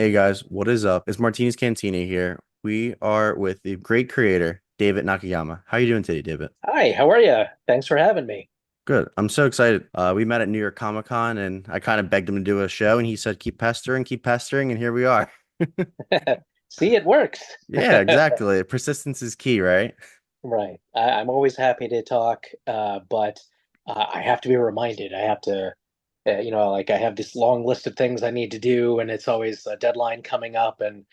Hey guys, what is up? It's Martini's Cantina here. We are with the great creator, David Nakayama. How are you doing today, David? Hi, how are you? Thanks for having me. Good. I'm so excited. We met at New York Comic Con and I kind of begged him to do a show and he said, keep pestering, and here we are. See, it works. Yeah, exactly. Persistence is key, right? Right. I'm always happy to talk, but I have to be reminded. I have to, like I have this long list of things I need to do, and it's always a deadline coming up. And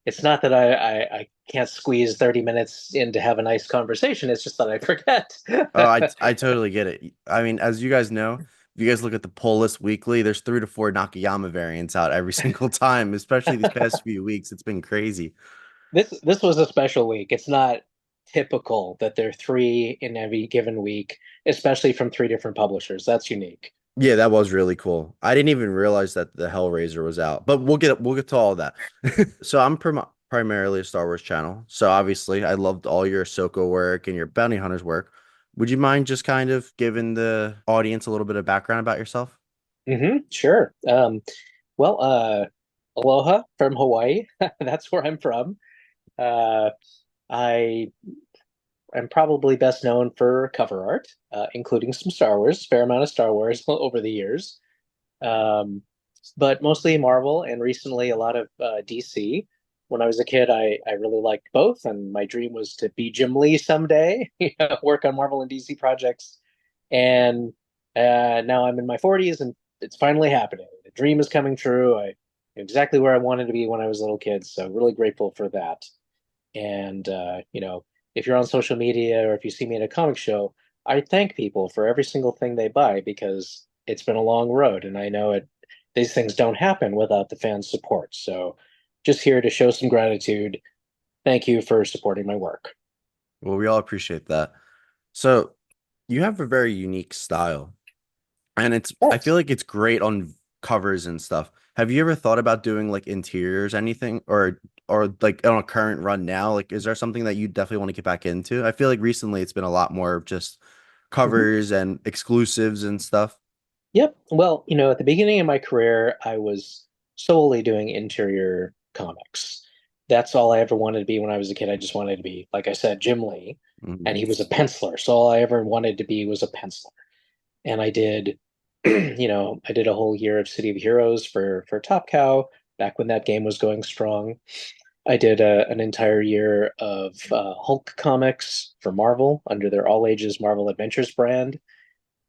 it's not that I can't squeeze 30 minutes in to have a nice conversation. It's just that I forget. Oh, I totally get it. I mean, as you guys know, if you guys look at the poll list weekly, there's 3 to 4 Nakayama variants out every single time, especially these past few weeks. It's been crazy. This was a special week. It's not typical that there are three in every given week, especially from three different publishers. That's unique. Yeah, that was really cool. I didn't even realize that the Hellraiser was out, but we'll get to all of that. So I'm primarily a Star Wars channel. So obviously, I loved all your Ahsoka work and your Bounty Hunters work. Would you mind just kind of giving the audience a little bit of background about yourself? Sure. Well, aloha from Hawaii. That's where I'm from. Uh, I am probably best known for cover art, including some Star Wars, fair amount of Star Wars over the years. Um, but mostly Marvel and recently a lot of DC. When I was a kid, I really liked both, and my dream was to be Jim Lee someday, work on Marvel and DC projects. And now I'm in my 40s, and it's finally happening. The dream is coming true. I exactly where I wanted to be when I was a little kid, so really grateful for that. And if you're on social media or if you see me at a comic show, I thank people for every single thing they buy because it's been a long road, and I know it. These things don't happen without the fans' support. So, just here to show some gratitude. Thank you for supporting my work. Well, we all appreciate that. So you have a very unique style, and I feel Thanks. like it's great on covers and stuff. Have you ever thought about doing like interiors, anything, or like on a current run now? Like, is there something that you definitely want to get back into? I feel like recently it's been a lot more of just Mhm. covers and exclusives and stuff. Yep. Well, at the beginning of my career, I was solely doing interior comics. That's all I ever wanted to be when I was a kid. I just wanted to be, like I said, Jim Lee, Mhm. and he was a penciler. So all I ever wanted to be was a penciler. And I did, I did a whole year of City of Heroes for Top Cow back when that game was going strong. I did an entire year of Hulk comics for Marvel under their All Ages Marvel Adventures brand.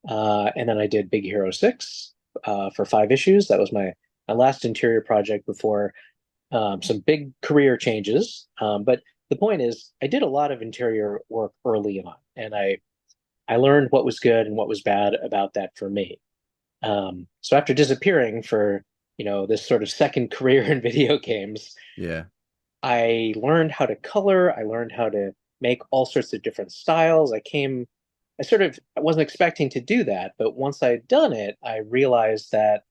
And then I did Big Hero 6 for 5 issues. That was my last interior project before some big career changes. But the point is, I did a lot of interior work early on, and I learned what was good and what was bad about that for me. So after disappearing for this sort of second career in video games, Yeah. I learned how to color. I learned how to make all sorts of different styles. I wasn't expecting to do that, but once I'd done it, I realized that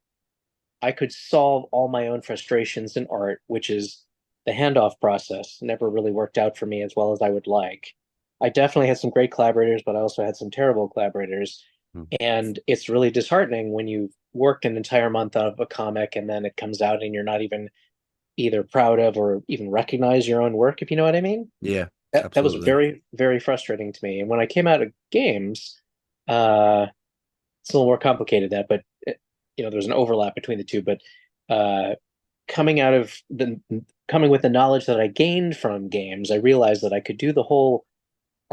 I could solve all my own frustrations in art, which is the handoff process. Never really worked out for me as well as I would like. I definitely had some great collaborators, but I also had some terrible collaborators. Mm. And it's really disheartening when you've worked an entire month out of a comic and then it comes out and you're not even either proud of or even recognize your own work, if you know what I mean. Yeah, That was absolutely. very, very frustrating to me. And when I came out of games, uh, it's a little more complicated that, but there's an overlap between the two. But uh, coming out of the coming with the knowledge that I gained from games, I realized that I could do the whole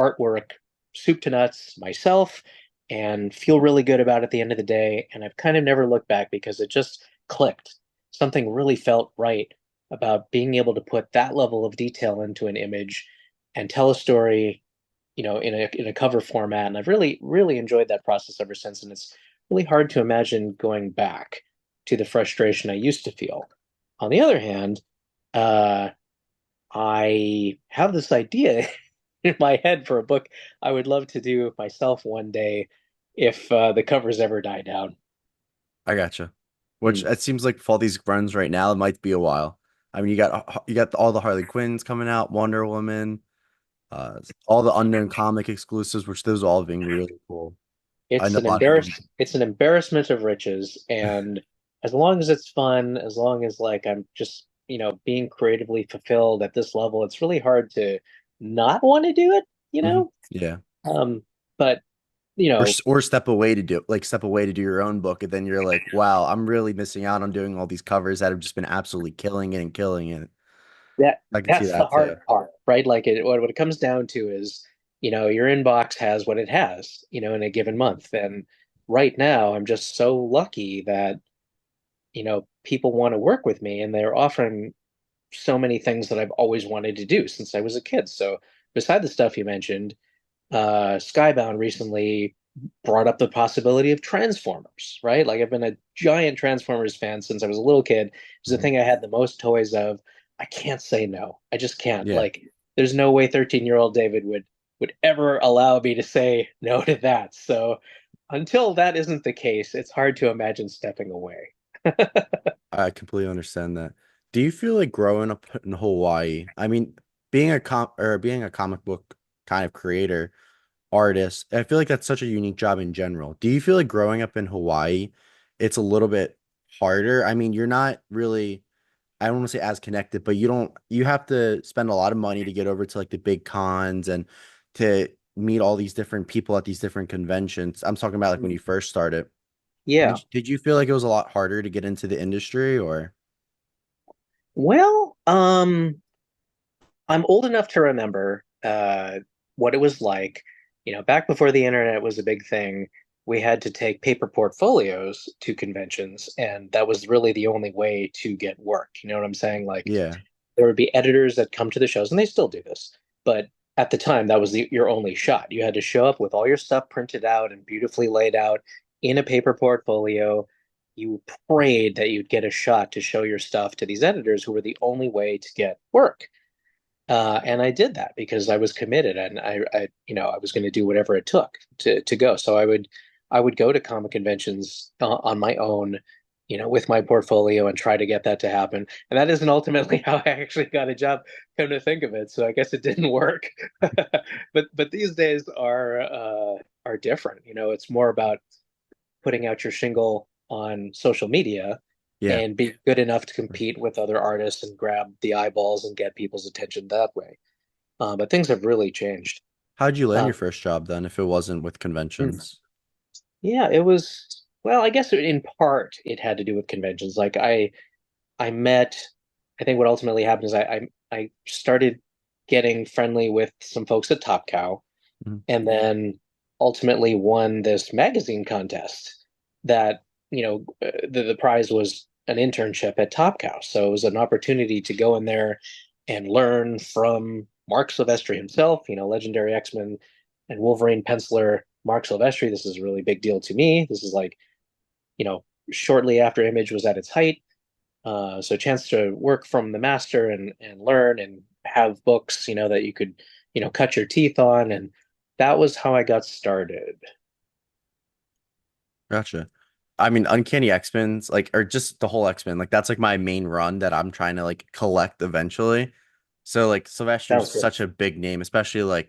artwork soup to nuts myself and feel really good about it at the end of the day. And I've kind of never looked back because it just clicked. Something really felt right about being able to put that level of detail into an image and tell a story, in a cover format. And I've really, really enjoyed that process ever since. And it's really hard to imagine going back to the frustration I used to feel. On the other hand, uh, I have this idea in my head for a book I would love to do myself one day if the covers ever die down. I gotcha. Which Hmm. it seems like for all these runs right now, it might be a while. I mean, you got all the Harley Quinns coming out, Wonder Woman, all the unknown comic exclusives, which those all being really cool. I know a lot of people. It's an embarrassment of riches, and as long as it's fun, as long as like I'm just being creatively fulfilled at this level, it's really hard to not want to do it, you Hmm. know? Yeah. Um, but you Or know, step away to do like step away to do your own book, and then you're like, wow, I'm really missing out on doing all these covers that have just been absolutely killing it and killing it. that I can see that's the that too. hard part, right? Like what it comes down to is, your inbox has what it has, in a given month. And right now, I'm just so lucky that, people want to work with me and they're offering so many things that I've always wanted to do since I was a kid. So beside the stuff you mentioned, Skybound recently brought up the possibility of Transformers, right? Like I've been a giant Transformers fan since I was a little kid. It was the Mhm. thing I had the most toys of. I can't say no. I just can't. Yeah, Like, there's no way 13-year-old David would ever allow me to say no to that. So until that isn't the case, it's hard to imagine stepping away. I completely understand that. Do you feel like growing up in Hawaii? I mean, being a comic book kind of creator, artist, I feel like that's such a unique job in general. Do you feel like growing up in Hawaii, it's a little bit harder? I mean, you're not really, I don't want to say as connected, but you have to spend a lot of money to get over to like the big cons and to meet all these different people at these different conventions. I'm talking about like when you first started. Yeah. Did you feel like it was a lot harder to get into the industry or? Well, I'm old enough to remember what it was like. Back before the internet was a big thing, we had to take paper portfolios to conventions, and that was really the only way to get work. You know what I'm saying? Like Yeah. there would be editors that come to the shows, and they still do this. But at the time, that was your only shot. You had to show up with all your stuff printed out and beautifully laid out in a paper portfolio. You prayed that you'd get a shot to show your stuff to these editors who were the only way to get work. And I did that because I was committed and I was going to do whatever it took to go. So I would go to comic conventions on my own, with my portfolio and try to get that to happen. And that isn't ultimately how I actually got a job, come to think of it. So I guess it didn't work. But these days are different. It's more about putting out your shingle on social media Yeah. and be good enough to compete with other artists and grab the eyeballs and get people's attention that way. But things have really changed. How'd you land your Um, first job then if it wasn't with hmm. conventions? Yeah, it was, well, I guess in part it had to do with conventions. Like I met, I think what ultimately happened is I started getting friendly with some folks at Top Cow, Mhm. and then ultimately won this magazine contest that the prize was an internship at Top Cow. So it was an opportunity to go in there and learn from Mark Silvestri himself, legendary X-Men and Wolverine penciler Mark Silvestri. This is a really big deal to me. This is like, shortly after Image was at its height. So a chance to work from the master and learn and have books, that you could, cut your teeth on. And that was how I got started. Gotcha. I mean, Uncanny X-Men's like, or just the whole X-Men, like that's like my main run that I'm trying to like collect eventually. So like Sylvester's Sounds good. such a big name, especially like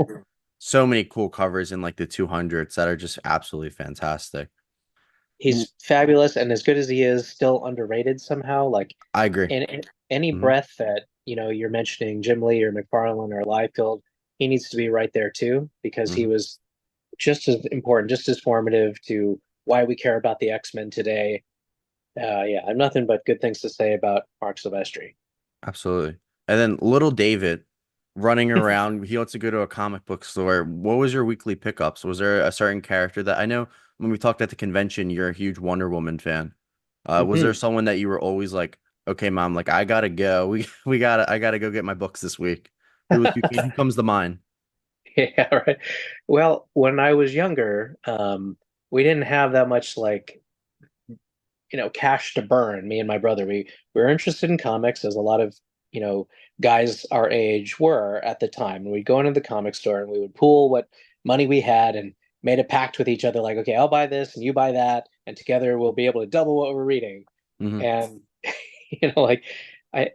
so many cool covers in like the 200s that are just absolutely fantastic. W- He's fabulous, and as good as he is, still underrated somehow. Like I agree. in any Hmm. breath that, you're mentioning Jim Lee or McFarlane or Liefeld, he needs to be right there too, because he Hmm. was just as important, just as formative to why we care about the X-Men today. Yeah, I have nothing but good things to say about Mark Silvestri. Absolutely. And then little David running around, he wants to go to a comic book store. What was your weekly pickups? Was there a certain character that I know when we talked at the convention, you're a huge Wonder Woman fan. Was there Hmm. someone that you were always like, okay, mom, like I gotta go. We gotta I gotta go get my books this week. Who comes to mind? Yeah, right. Well, when I was younger, we didn't have that much like, cash to burn, me and my brother. We were interested in comics as a lot of, guys our age were at the time. And we'd go into the comic store and we would pool what money we had and made a pact with each other, like, okay, I'll buy this and you buy that, and together we'll be able to double what we're reading. Hmm. And like I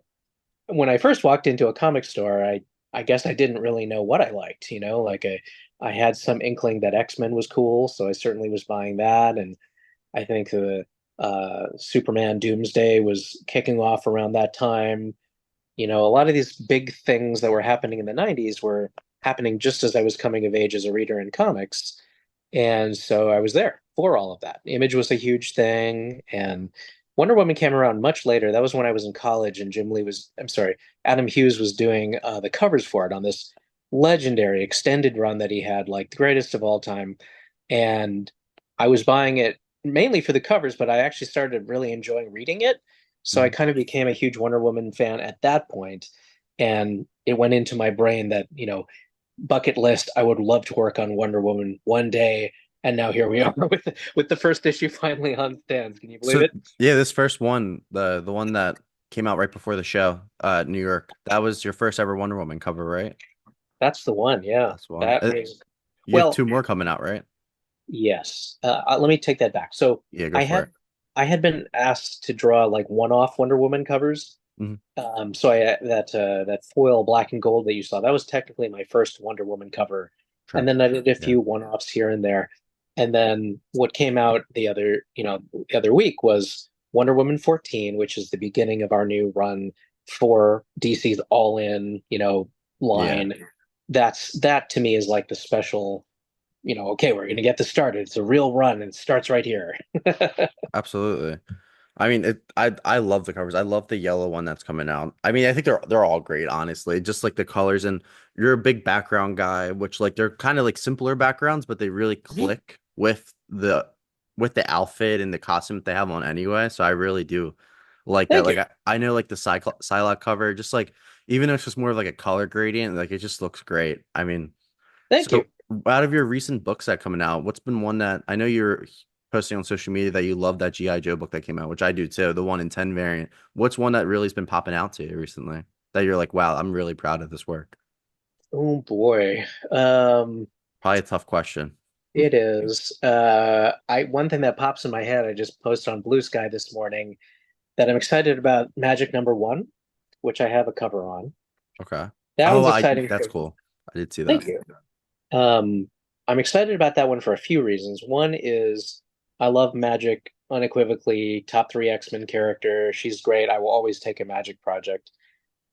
when I first walked into a comic store, I guess I didn't really know what I liked, like I had some inkling that X-Men was cool, so I certainly was buying that. And I think the Superman Doomsday was kicking off around that time. A lot of these big things that were happening in the 90s were happening just as I was coming of age as a reader in comics. And so I was there for all of that. Image was a huge thing, and Wonder Woman came around much later. That was when I was in college, and I'm sorry, Adam Hughes was doing the covers for it on this legendary extended run that he had, like the greatest of all time. And I was buying it mainly for the covers, but I actually started really enjoying reading it. So I Mhm. kind of became a huge Wonder Woman fan at that point, and it went into my brain that, bucket list, I would love to work on Wonder Woman one day. And now here we are with the first issue finally on stands. Can you believe So it? yeah, this first one, the one that came out right before the show, New York, that was your first ever Wonder Woman cover, right? That's the one. Yeah. That's the one. That was, You have well, two more coming out, right? yes. Let me take that back. So Yeah, go I for had it. I had been asked to draw like one-off Wonder Woman covers. Hmm. So that foil black and gold that you saw, that was technically my first Wonder Woman cover. And Sure. then I did a Yeah. few one-offs here and there. And then what came out the other week was Wonder Woman 14, which is the beginning of our new run for DC's all-in, Yeah. line. That to me is like the special, okay, we're gonna get this started. It's a real run and it starts right here. Absolutely. I mean, I love the covers. I love the yellow one that's coming out. I mean, I think they're all great, honestly. Just like the colors, and you're a big background guy, which like they're kind of like simpler backgrounds, but they really click with the outfit and the costume that they have on anyway. So I really do like that. Thank Like you. I know like the Psylocke cover, just like even though it's just more of like a color gradient, like it just looks great. I mean, Thank you. so out of your recent books that coming out, what's been one that I know you're posting on social media that you love that G.I. Joe book that came out, which I do too, the 1 in 10 variant. What's one that really has been popping out to you recently that you're like, wow, I'm really proud of this work? Oh boy. Probably a tough question. It is. I one thing that pops in my head, I just posted on Blue Sky this morning that I'm excited about Magic number one, which I have a cover on. Okay. That Oh, one's I exciting that's too. cool. I did see that. Thank you. I'm excited about that one for a few reasons. One is I love Magic unequivocally, top three X-Men character. She's great. I will always take a Magic project.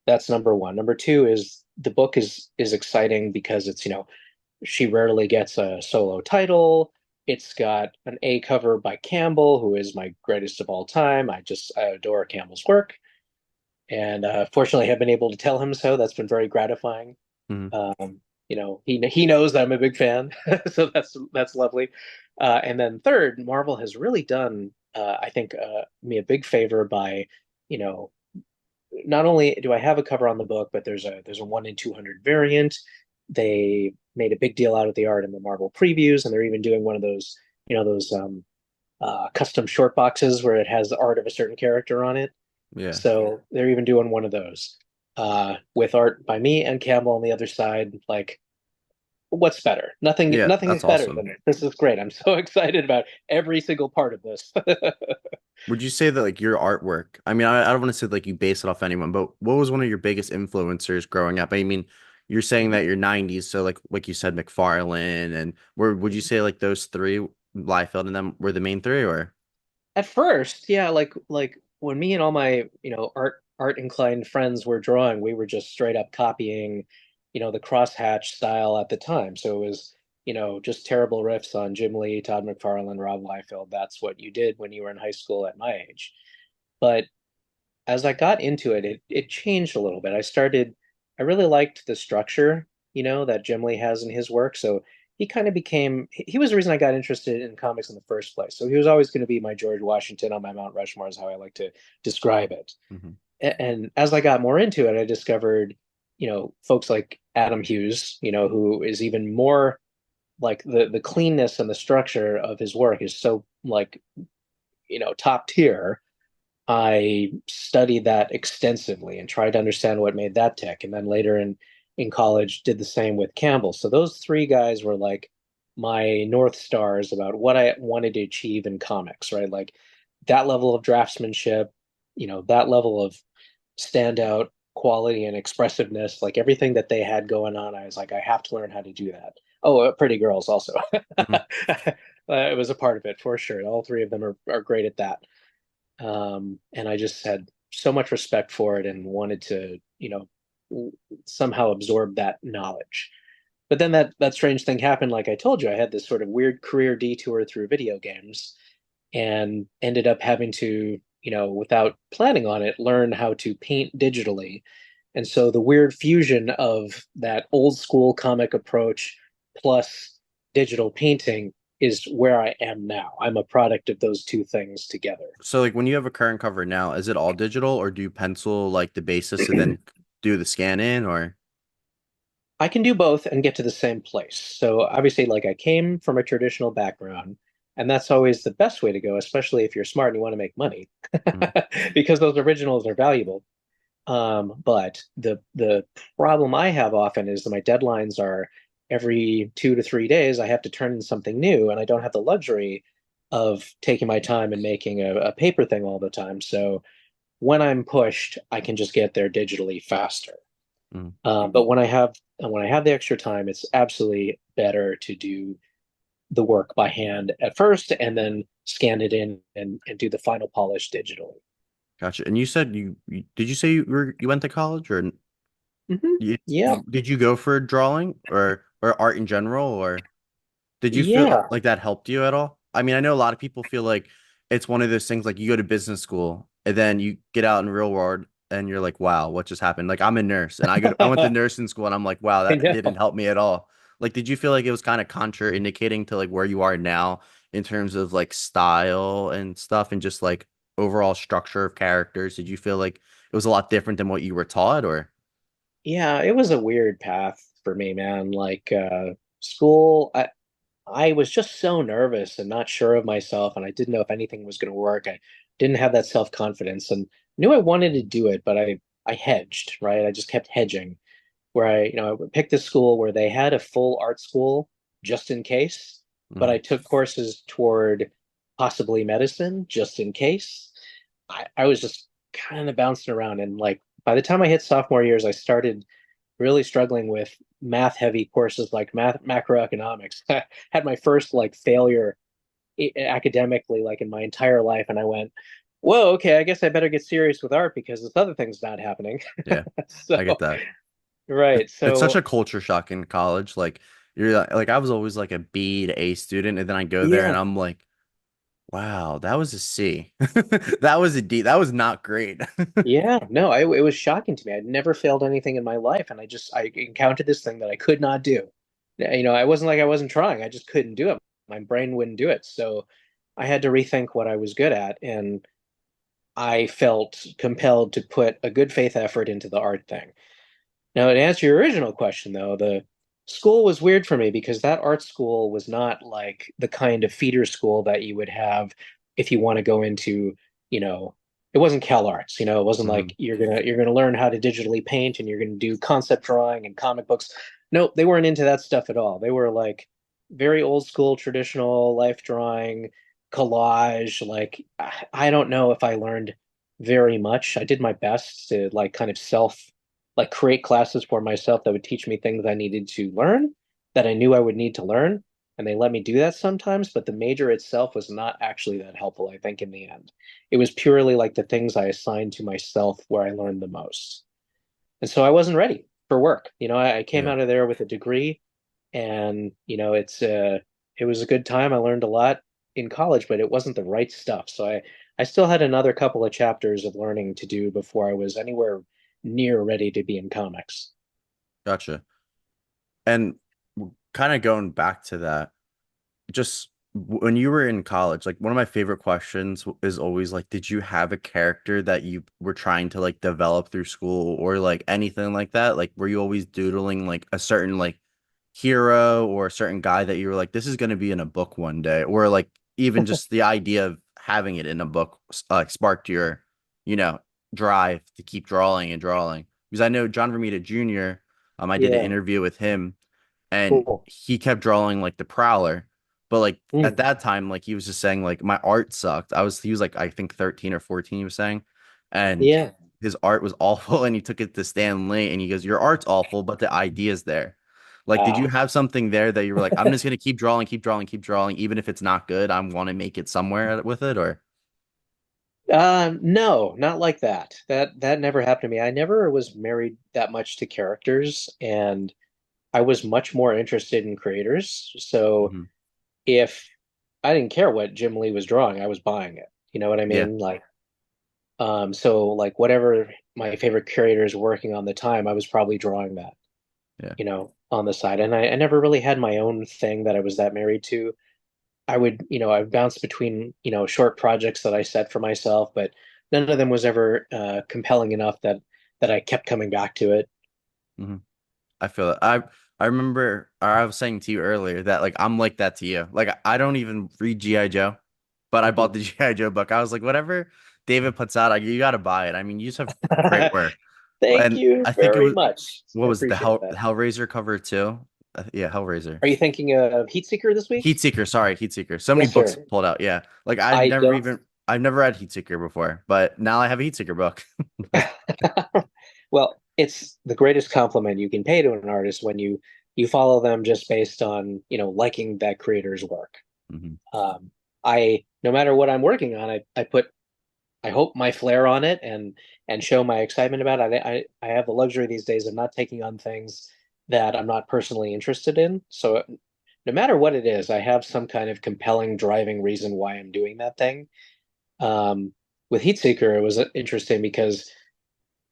That's number one. Number two is the book is exciting because it's, she rarely gets a solo title. It's got an A cover by Campbell, who is my greatest of all time. I adore Campbell's work, and fortunately, have been able to tell him so. That's been very gratifying. Hmm. He knows that I'm a big fan, so that's lovely. And then third, Marvel has really done, I think, me a big favor by, you know, not only do I have a cover on the book, but there's a 1 in 200 variant. They made a big deal out of the art in the Marvel previews, and they're even doing one of those, those custom short boxes where it has the art of a certain character on it. Yeah. So they're even doing one of those with art by me and Campbell on the other side. Like, what's better? Nothing. Yeah, Nothing is that's better than awesome. it. This is great. I'm so excited about every single part of this. Would you say that like your artwork, I mean, I don't want to say like you base it off anyone, but what was one of your biggest influencers growing up? I mean, you're saying that you're 90s, so like you said, McFarlane and where would you say like those three, Liefeld and them were the main three or? At first, yeah, like when me and all my, art inclined friends were drawing, we were just straight up copying, the crosshatch style at the time. So it was, just terrible riffs on Jim Lee, Todd McFarlane, Rob Liefeld. That's what you did when you were in high school at my age. But as I got into it, it changed a little bit. I really liked the structure, that Jim Lee has in his work. So he kind of he was the reason I got interested in comics in the first place. So he was always going to be my George Washington on my Mount Rushmore is how I like to describe it. Mhm. And as I got more into it, I discovered, folks like Adam Hughes, who is even more like the cleanness and the structure of his work is so like, top tier. I studied that extensively and tried to understand what made that tick. And then later in college, did the same with Campbell. So those three guys were like my North Stars about what I wanted to achieve in comics, right? Like that level of draftsmanship, that level of standout quality and expressiveness, like everything that they had going on. I was like, I have to learn how to do that. Oh, Pretty Girls also. Mhm. It was a part of it for sure. All three of them are great at that. And I just had so much respect for it and wanted to somehow absorb that knowledge. But then that strange thing happened. Like I told you, I had this sort of weird career detour through video games and ended up having to, without planning on it, learn how to paint digitally. And so the weird fusion of that old school comic approach plus digital painting is where I am now. I'm a product of those two things together. So like when you have a current cover now, is it all digital or do you pencil like the basis and then do the scan in or? I can do both and get to the same place. So obviously, like I came from a traditional background, and that's always the best way to go, especially if you're smart and you want to make money, Mm, because those originals are valuable. But the problem I have often is that my deadlines are every 2 to 3 days. I have to turn in something new, and I don't have the luxury of taking my time and making a paper thing all the time. So when I'm pushed, I can just get there digitally faster. mm. But when I have the extra time, it's absolutely better to do the work by hand at first and then scan it in and do the final polish digitally. Gotcha. And you said did you say you went to college or you, Yeah. did you go for drawing or art in general or did you feel Yeah. like that helped you at all? I mean, I know a lot of people feel like it's one of those things like you go to business school and then you get out in the real world and you're like, wow, what just happened? Like I'm a nurse and I went to nursing school and I'm like, wow, I that didn't know. help me at all. Like, did you feel like it was kind of contraindicating to like where you are now in terms of like style and stuff and just like overall structure of characters? Did you feel like it was a lot different than what you were taught or? Yeah, it was a weird path for me, man. Like school, I was just so nervous and not sure of myself, and I didn't know if anything was going to work. I didn't have that self-confidence and knew I wanted to do it, but I hedged, right? I just kept hedging where I picked this school where they had a full art school just in case, but I Mhm. took courses toward possibly medicine just in case. I was just kind of bouncing around, and like by the time I hit sophomore years, I started really struggling with math heavy courses like math macroeconomics. Had my first like failure academically like in my entire life, and I went, whoa, okay, I guess I better get serious with art because this other thing's not happening. Yeah, So I get that. right. It's such So a culture shock in college. Like like I was always like a B to A student, and then I go there and yeah. I'm like, wow, that was a C. That was a D. That was not great. Yeah, no, it was shocking to me. I'd never failed anything in my life, and I encountered this thing that I could not do. I wasn't like I wasn't trying. I just couldn't do it. My brain wouldn't do it. So I had to rethink what I was good at, and I felt compelled to put a good faith effort into the art thing. Now, to answer your original question, though, the school was weird for me because that art school was not like the kind of feeder school that you would have if you want to go into, you know, it wasn't Cal Arts, it wasn't Mhm. like you're gonna learn how to digitally paint and you're gonna do concept drawing and comic books. No, they weren't into that stuff at all. They were like very old school, traditional life drawing, collage. Like I don't know if I learned very much. I did my best to like kind of like create classes for myself that would teach me things I needed to learn that I knew I would need to learn. And they let me do that sometimes, but the major itself was not actually that helpful, I think, in the end. It was purely like the things I assigned to myself where I learned the most. And so I wasn't ready for work. I came Yeah, out of there with a degree and, it was a good time. I learned a lot in college, but it wasn't the right stuff. So I still had another couple of chapters of learning to do before I was anywhere near ready to be in comics. gotcha. And kind of going back to that, just when you were in college, like one of my favorite questions is always like, did you have a character that you were trying to like develop through school or like anything like that? Like, were you always doodling like a certain like hero or a certain guy that you were like, this is going to be in a book one day, or like even just the idea of having it in a book sparked your, you know, drive to keep drawing and drawing? Because I know John Romita Jr. I did an Yeah, interview with him and cool. he kept drawing like the Prowler. But like at Mm, that time, like he was just saying like my art sucked. He was like I think 13 or 14, he was saying. And yeah. his art was awful and he took it to Stan Lee and he goes, your art's awful, but the idea's there. Like, did you Ah. have something there that you were like, I'm just gonna keep drawing, keep drawing, keep drawing, even if it's not good, I want to make it somewhere with it, or No, not like that. That never happened to me. I never was married that much to characters, and I was much more interested in creators. So Hmm. if I didn't care what Jim Lee was drawing, I was buying it. You know what I Yeah, mean? So like whatever my favorite creator is working on the time, I was probably drawing that, yeah. on the side. And I never really had my own thing that I was that married to. I would bounce between, short projects that I set for myself, but none of them was ever compelling enough that I kept coming back to it. Hmm. I feel it. I remember, or I was saying to you earlier that like I'm like that to you. Like I don't even read GI Joe, but I Mhm. bought the GI Joe book. I was like, whatever David puts out, you got to buy it. I mean, you just have great work. Thank And you I think it very was, much. what I was it, appreciate that. Hellraiser cover too? Yeah, Hellraiser. Are you thinking of Heatseeker this week? Heatseeker, sorry, Heatseeker. So many Yes, books sir. pulled out. Yeah. Like I don't. I've never read Heatseeker before, but now I have a Heatseeker book. Like, Well, it's the greatest compliment you can pay to an artist when you follow them just based on, liking that creator's work. mhm. Um, no matter what I'm working on, I hope my flair on it and show my excitement about it. I have the luxury these days of not taking on things that I'm not personally interested in. So no matter what it is, I have some kind of compelling driving reason why I'm doing that thing. Um, with Heatseeker, it was interesting because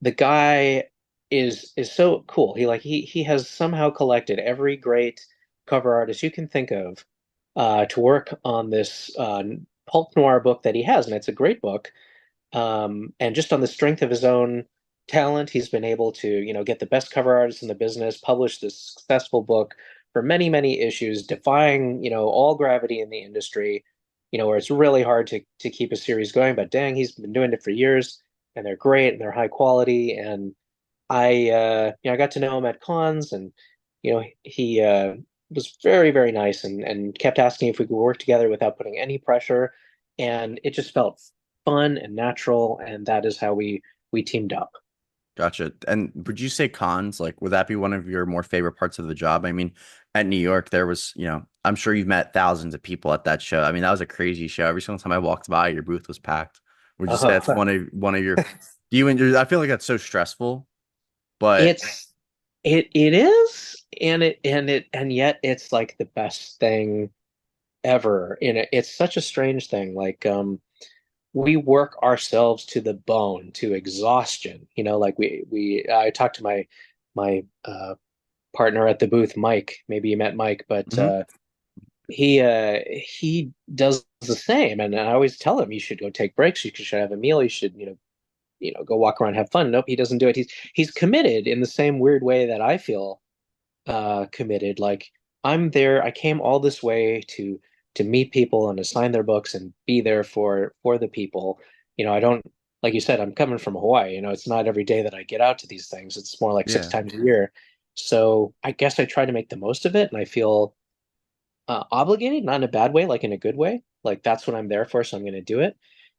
the guy is so cool. He has somehow collected every great cover artist you can think of to work on this pulp noir book that he has, and it's a great book. And just on the strength of his own talent, he's been able to, get the best cover artists in the business, publish this successful book for many, many issues, defying, all gravity in the industry, where it's really hard to keep a series going. But dang, he's been doing it for years, and they're great and they're high quality. And I got to know him at cons, and he was very, very nice and kept asking if we could work together without putting any pressure. And it just felt fun and natural, and that is how we teamed up. Gotcha. And would you say cons, like, would that be one of your more favorite parts of the job? I mean, at New York, there was, I'm sure you've met thousands of people at that show. I mean, that was a crazy show. Every single time I walked by, your booth was packed. Would you say Oh, that's one of your, do you enjoy, I feel like that's so stressful, but it's it is, and yet it's like the best thing ever. It's such a strange thing. We work ourselves to the bone, to exhaustion. Like we I talked to my partner at the booth, Mike. Maybe you met Mike, but mhm. he does the same. And I always tell him you should go take breaks. You should have a meal. You should, go walk around, have fun. Nope, he doesn't do it. He's committed in the same weird way that I feel committed. Like I'm there. I came all this way to meet people and to sign their books and be there for the people. I don't, like you said, I'm coming from Hawaii. It's not every day that I get out to these things. It's more like six Yeah, times a year. So I guess I try to make the most of it, and I feel obligated, not in a bad way, like in a good way. Like that's what I'm there for, so I'm going to do it.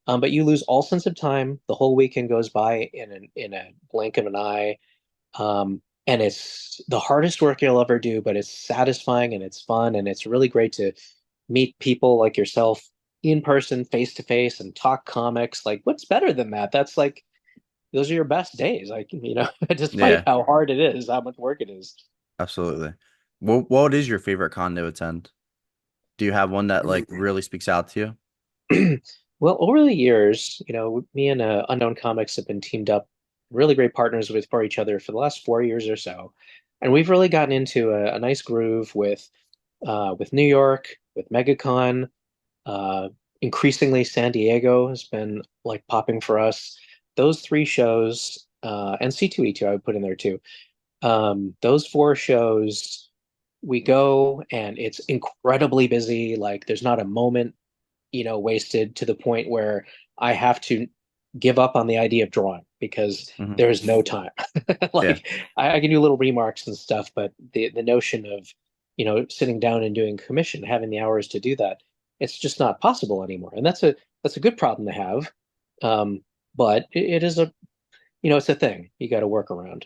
But you lose all sense of time. The whole weekend goes by in a blink of an eye. And it's the hardest work you'll ever do, but it's satisfying and it's fun and it's really great to meet people like yourself in person, face to face, and talk comics. Like, what's better than that? That's like those are your best days. Like, despite yeah, how hard it is, how much work it is. absolutely. What is your favorite con to attend? Do you have one that like really speaks out to you? Well, over the years, me and Unknown Comics have been teamed up, really great partners for each other for the last 4 years or so, and we've really gotten into a nice groove with New York, with MegaCon, uh, increasingly San Diego has been like popping for us. Those three shows, and C2E2, I would put in there too. Those four shows, we go and it's incredibly busy. Like there's not a moment wasted to the point where I have to give up on the idea of drawing because Hmm. there is no time. Yeah, Like I can do little remarks and stuff, but the notion of, sitting down and doing commission, having the hours to do that, it's just not possible anymore. And that's a good problem to have. Um, but it is it's a thing you got to work around.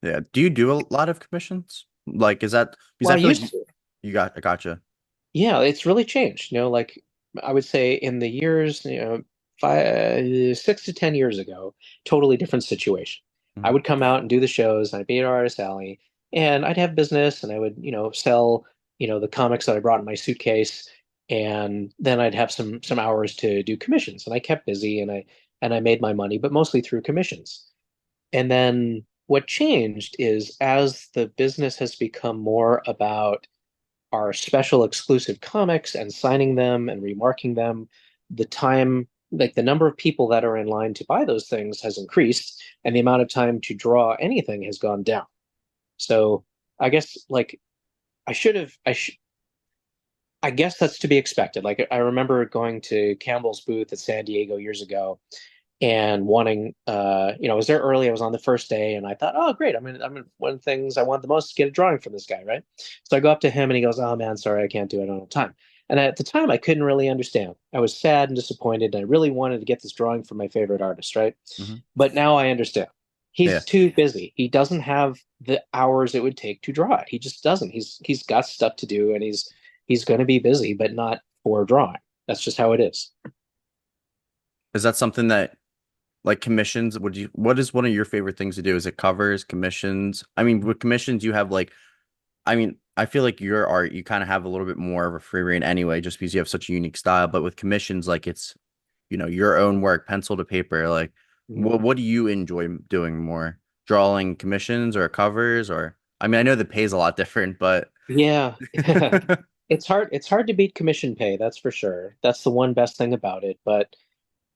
yeah. Do you do a lot of commissions? Like, is that because Well, I I feel like used to. I gotcha. Yeah, it's really changed. Like I would say in the years, 6 to 10 years ago, totally different situation. I Mhm. would come out and do the shows, and I'd be at Artist Alley, and I'd have business, and I would, sell, the comics that I brought in my suitcase, and then I'd have some hours to do commissions, and I kept busy, and I made my money, but mostly through commissions. And then what changed is as the business has become more about our special exclusive comics and signing them and remarking them, the time, like the number of people that are in line to buy those things has increased, and the amount of time to draw anything has gone down. So I guess like I should have, I guess that's to be expected. Like I remember going to Campbell's booth at San Diego years ago and wanting I was there early. I was on the first day and I thought, oh great, I'm in one of the things I want the most to get a drawing from this guy, right? So I go up to him and he goes, oh man, sorry, I can't do it, I don't have time. And at the time I couldn't really understand. I was sad and disappointed and I really wanted to get this drawing from my favorite artist, right? Mhm. But now I understand. Yeah. He's too busy. He doesn't have the hours it would take to draw it. He just doesn't. He's got stuff to do and he's going to be busy, but not for drawing. That's just how it is. Is that something that like commissions, what is one of your favorite things to do? Is it covers, commissions? I mean, with commissions, you have like, I mean, I feel like your art, you kind of have a little bit more of a free reign anyway, just because you have such a unique style. But with commissions, like it's, your own work, pencil to paper. Like, what do you enjoy doing more? Drawing commissions or covers? Or, I mean, I know the pay's a lot different, but Yeah. It's hard to beat commission pay, that's for sure. That's the one best thing about it. But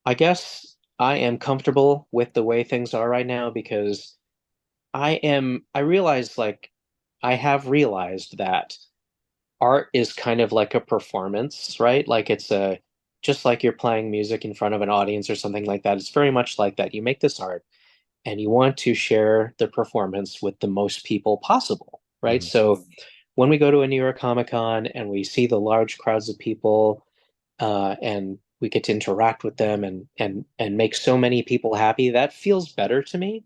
I guess I am comfortable with the way things are right now because I realize like I have realized that art is kind of like a performance, right? Like it's a just like you're playing music in front of an audience or something like that. It's very much like that. You make this art and you want to share the performance with the most people possible, right? Mhm. So when we go to a New York Comic Con and we see the large crowds of people, and we get to interact with them and make so many people happy, that feels better to me.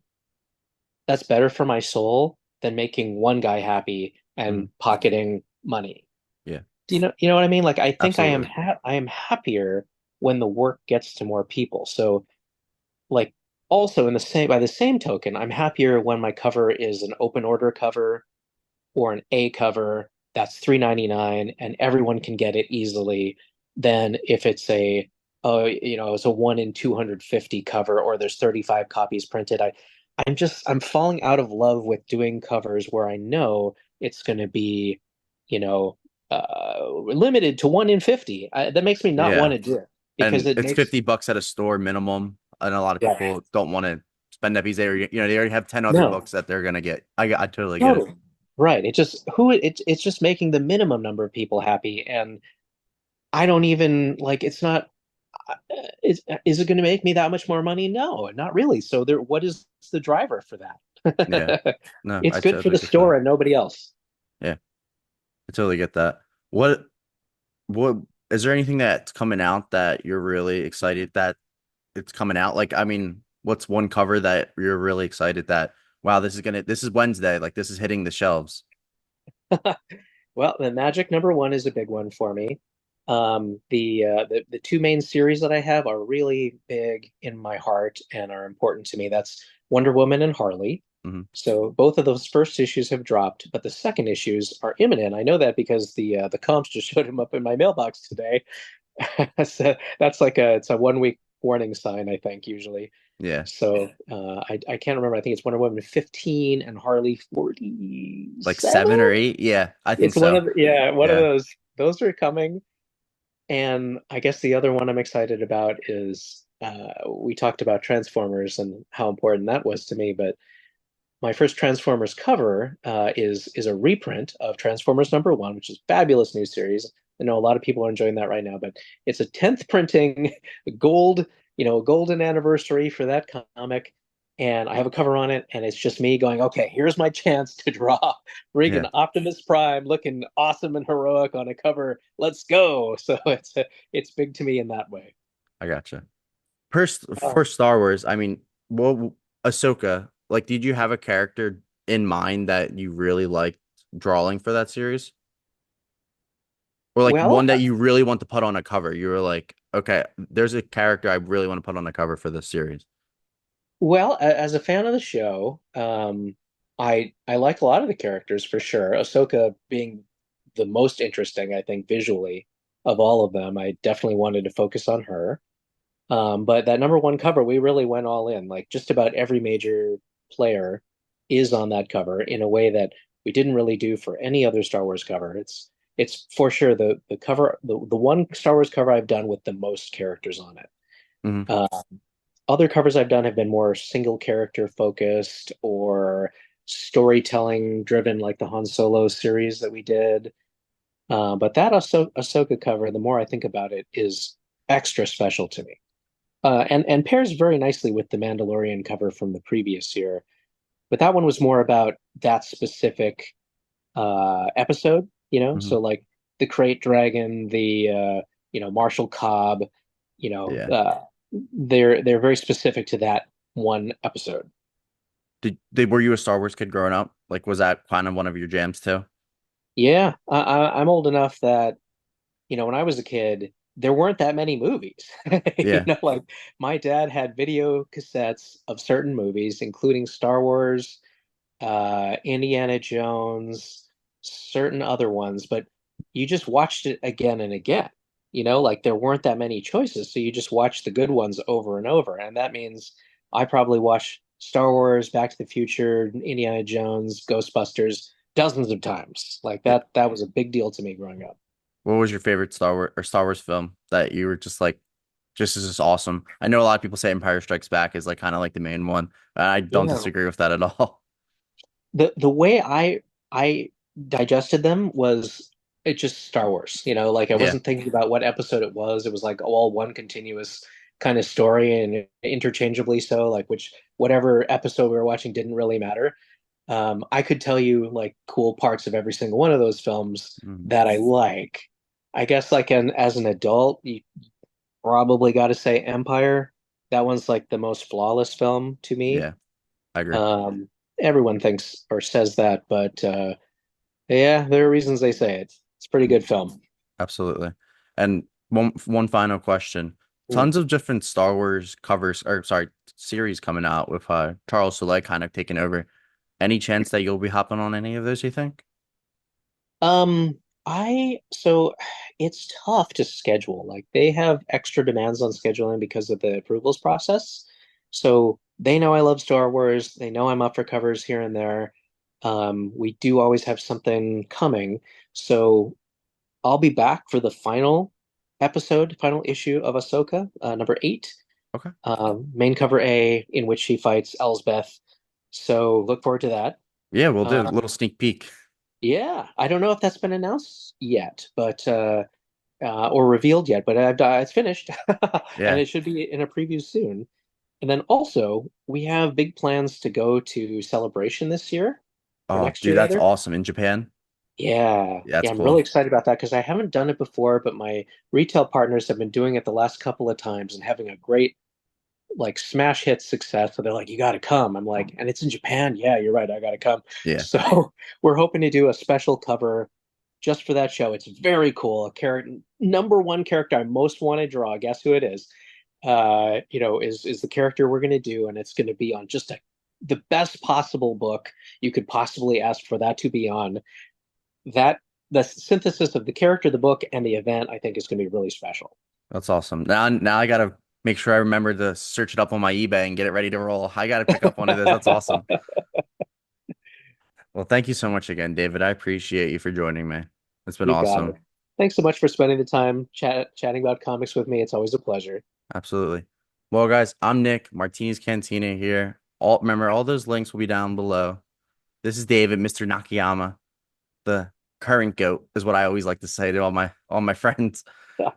That's better for my soul than making one guy happy Mhm. and pocketing money. Yeah, Do you know what I mean? Like I think absolutely. I am happier when the work gets to more people. So like also in the same by the same token, I'm happier when my cover is an open order cover or an A cover that's 3.99 and everyone can get it easily than if it's it's a 1 in 250 cover or there's 35 copies printed. I'm falling out of love with doing covers where I know it's going to be, you know, limited to 1 in 50. That makes me not want Yeah. to do it because And it it's makes, $50 at a store minimum. And a lot of yeah, people don't want to spend that because they already have 10 other no, books that they're gonna get. I totally get it. totally. Right. It's just making the minimum number of people happy. And I don't even like it's not is it going to make me that much more money? No, not really. So what is the driver for Yeah. that? No, It's I good for totally the get that. store and nobody else. Yeah, I totally get that. What is there anything that's coming out that you're really excited that it's coming out? Like, I mean, what's one cover that you're really excited that wow, this is Wednesday, like this is hitting the shelves. Well, the Magic #1 is a big one for me. The two main series that I have are really big in my heart and are important to me. That's Wonder Woman and Harley. Hmm. So both of those first issues have dropped, but the second issues are imminent. I know that because the comps just showed them up in my mailbox today. So that's like it's a 1 week warning sign, I think, usually. Yeah, So I can't remember. I think it's Wonder Woman 15 and Harley like 7 or 47. 8. Yeah, I think It's one so. of one of Yeah. those. Those are coming. And I guess the other one I'm excited about is we talked about Transformers and how important that was to me, but my first Transformers cover is a reprint of Transformers #1, which is a fabulous new series. I know a lot of people are enjoying that right now, but it's a 10th printing, gold, golden anniversary for that comic. And I have a cover on it, and it's just me going, okay, here's my chance to draw Yeah, Regan Optimus Prime looking awesome and heroic on a cover. Let's go. So it's big to me in that way. I gotcha. For Oh, Star Wars, I mean, what Ahsoka, like, did you have a character in mind that you really liked drawing for that series? Or like well, one that you really want to put on a cover? You were like, okay, there's a character I really want to put on the cover for this series. Well, as a fan of the show, I like a lot of the characters for sure. Ahsoka being the most interesting, I think, visually of all of them. I definitely wanted to focus on her. But that number one cover, we really went all in. Like just about every major player is on that cover in a way that we didn't really do for any other Star Wars cover. It's for sure the cover the one Star Wars cover I've done with the most characters on it. Hmm. Uh, Other covers I've done have been more single character focused or storytelling driven, like the Han Solo series that we did. But that Ahsoka cover, the more I think about it, is extra special to me. And pairs very nicely with the Mandalorian cover from the previous year. But that one was more about that specific episode, Hmm. so like the Crate Dragon, the Marshall Cobb, Yeah. they're very specific to that one episode. Were you a Star Wars kid growing up? Like, was that kind of one of your jams too? Yeah, I'm old enough that when I was a kid, there weren't that many movies. Yeah. Like my dad had video cassettes of certain movies, including Star Wars, Indiana Jones, certain other ones, but you just watched it again and again. Like there weren't that many choices, so you just watched the good ones over and over. And that means I probably watched Star Wars, Back to the Future, Indiana Jones, Ghostbusters dozens of times. Like that was a big deal to me growing up. What was your favorite Star Wars film that you were just like, just as awesome? I know a lot of people say Empire Strikes Back is like kind of like the main one. I don't Yeah. disagree with that at all. The way I digested them was it just Star Wars, like I Yeah. wasn't thinking about what episode it was. It was like all one continuous kind of story and interchangeably so, like whatever episode we were watching didn't really matter. I could tell you like cool parts of every single one of those films Mhm. that I like. I guess like as an adult, you probably got to say Empire. That one's like the most flawless film to me. Yeah, I agree. Um, Everyone thinks or says that, but yeah, there are reasons they say it. It's a pretty good film. Absolutely. And one final question. Mm. Tons of different Star Wars covers, or sorry, series coming out with Charles Soule kind of taking over. Any chance that you'll be hopping on any of those, you think? Um, so it's tough to schedule. Like they have extra demands on scheduling because of the approvals process. So they know I love Star Wars. They know I'm up for covers here and there. We do always have something coming. So I'll be back for the final issue of Ahsoka, number 8, Okay. main cover A, in which she fights Elsbeth. So look forward to that. Yeah, we'll do a Uh, little sneak peek. yeah, I don't know if that's been announced yet, but or revealed yet, but it's finished, and Yeah. it should be in a preview soon. And then also we have big plans to go to Celebration this year, or Oh, next dude, year that's rather. awesome. In Japan? Yeah, Yeah, that's yeah, I'm really cool. excited about that because I haven't done it before, but my retail partners have been doing it the last couple of times and having a great like smash hit success. So they're like, "You got to come." I'm like, "And it's in Japan." Yeah, you're right. I got to come. Yeah. So we're hoping to do a special cover just for that show. It's very cool. A character, number one character I most want to draw. Guess who it is? Is the character we're going to do, and it's going to be on just the best possible book you could possibly ask for that to be on that the synthesis of the character, the book, and the event, I think is going to be really special. That's awesome. Now I gotta make sure I remember to search it up on my eBay and get it ready to roll. I gotta pick up one of those. That's awesome. Well, thank you so much again, David. I appreciate you for joining me. It's been You got it. awesome. Thanks so much for spending the time chatting about comics with me. It's always a pleasure. Absolutely. Well, guys, I'm Nick, Martini's Cantina here. Remember, all those links will be down below. This is David, Mr. Nakayama, the current goat, is what I always like to say to all my friends.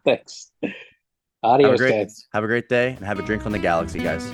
Thanks. Have a Adios, great guys. have a great day and have a drink on the galaxy, guys.